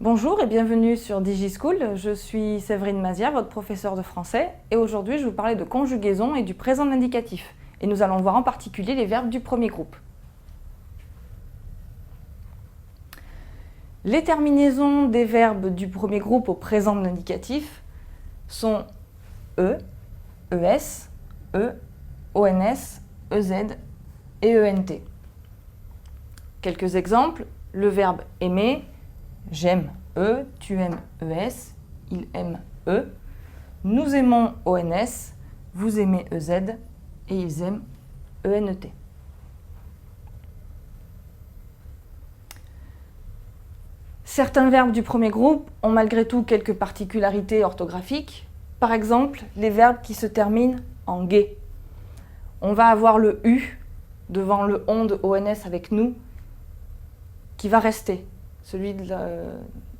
Bonjour et bienvenue sur DigiSchool, je suis Séverine Mazia, votre professeure de français, et aujourd'hui je vais vous parler de conjugaison et du présent de l'indicatif. Et nous allons voir en particulier les verbes du premier groupe. Les terminaisons des verbes du premier groupe au présent de l'indicatif sont e, es, e, ons, ez et ent. Quelques exemples, le verbe aimer, j'aime e, tu aimes es, il aime e, nous aimons ons, vous aimez ez et ils aiment ent. Certains verbes du premier groupe ont malgré tout quelques particularités orthographiques. Par exemple, les verbes qui se terminent en gué. On va avoir le U devant le on de ONS avec nous qui va rester. Celui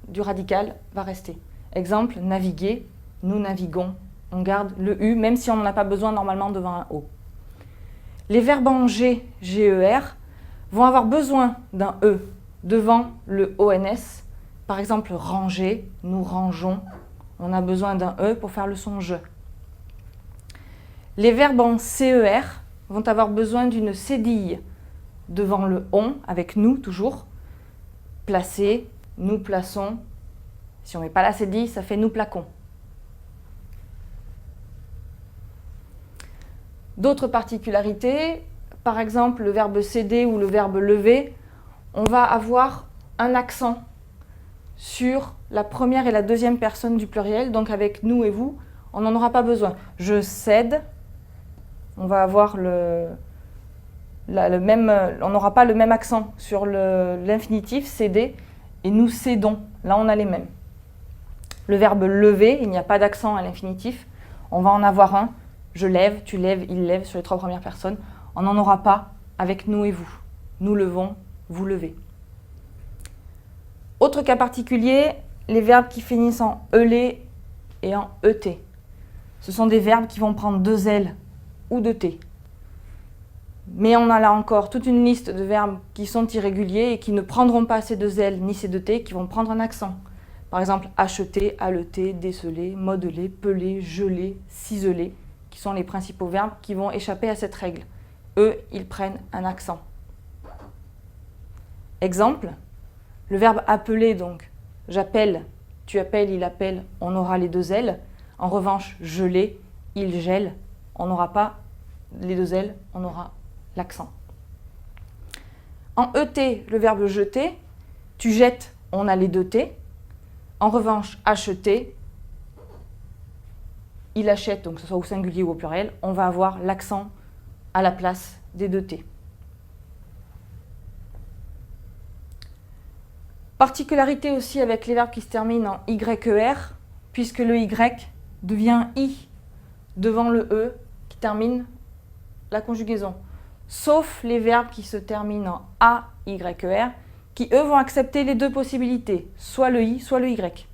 du radical va rester. Exemple, naviguer, nous naviguons. On garde le U même si on n'en a pas besoin normalement devant un O. Les verbes en G, GER, vont avoir besoin d'un E devant le ONS. Par exemple, ranger, nous rangeons. On a besoin d'un E pour faire le son je. Les verbes en CER vont avoir besoin d'une cédille devant le on, avec nous toujours. Placer, nous plaçons. Si on ne met pas la cédille, ça fait nous plaquons. D'autres particularités, par exemple le verbe céder ou le verbe lever, on va avoir un accent sur la première et la deuxième personne du pluriel, donc avec nous et vous, on n'en aura pas besoin. Je cède, on va avoir on n'aura pas le même accent sur l'infinitif, céder, et nous cédons, là on a les mêmes. Le verbe lever, il n'y a pas d'accent à l'infinitif, on va en avoir un, je lève, tu lèves, il lève sur les trois premières personnes, on n'en aura pas avec nous et vous. Nous levons, vous levez. Autre cas particulier, les verbes qui finissent en elé et en et. Ce sont des verbes qui vont prendre deux L ou deux T. Mais on a là encore toute une liste de verbes qui sont irréguliers et qui ne prendront pas ces deux L ni ces deux T, qui vont prendre un accent. Par exemple, acheter, haleter, déceler, modeler, peler, geler, ciseler, qui sont les principaux verbes qui vont échapper à cette règle. Eux, ils prennent un accent. Exemple, le verbe appeler, donc, j'appelle, tu appelles, il appelle, on aura les deux L. En revanche, geler, il gèle, on n'aura pas les deux L, on aura l'accent. En ET, le verbe jeter, tu jettes, on a les deux T. En revanche, acheter, il achète, donc que ce soit au singulier ou au pluriel, on va avoir l'accent à la place des deux T. Particularité aussi avec les verbes qui se terminent en YER, puisque le Y devient I devant le E qui termine la conjugaison. Sauf les verbes qui se terminent en AYER, qui eux vont accepter les deux possibilités, soit le I, soit le Y.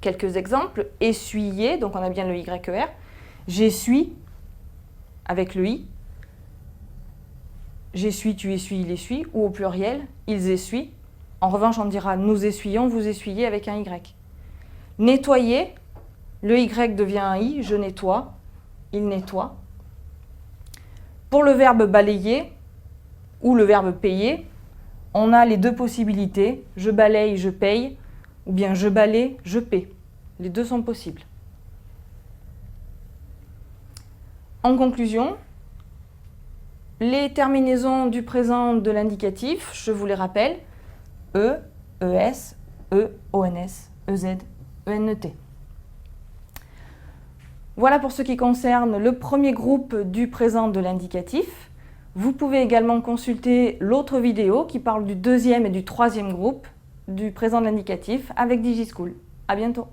Quelques exemples, essuyer, donc on a bien le YER, j'essuie avec le I, j'essuie, tu essuies, il essuie, ou au pluriel, ils essuient. En revanche, on dira nous essuyons, vous essuyez avec un Y. Nettoyer, le Y devient un I, je nettoie, il nettoie. Pour le verbe balayer ou le verbe payer, on a les deux possibilités, je balaye, je paye, ou bien je balaye, je paie. Les deux sont possibles. En conclusion, les terminaisons du présent de l'indicatif, je vous les rappelle, E, ES, E, ONS, EZ, ENT. Voilà pour ce qui concerne le premier groupe du présent de l'indicatif. Vous pouvez également consulter l'autre vidéo qui parle du deuxième et du troisième groupe du présent de l'indicatif avec DigiSchool. À bientôt.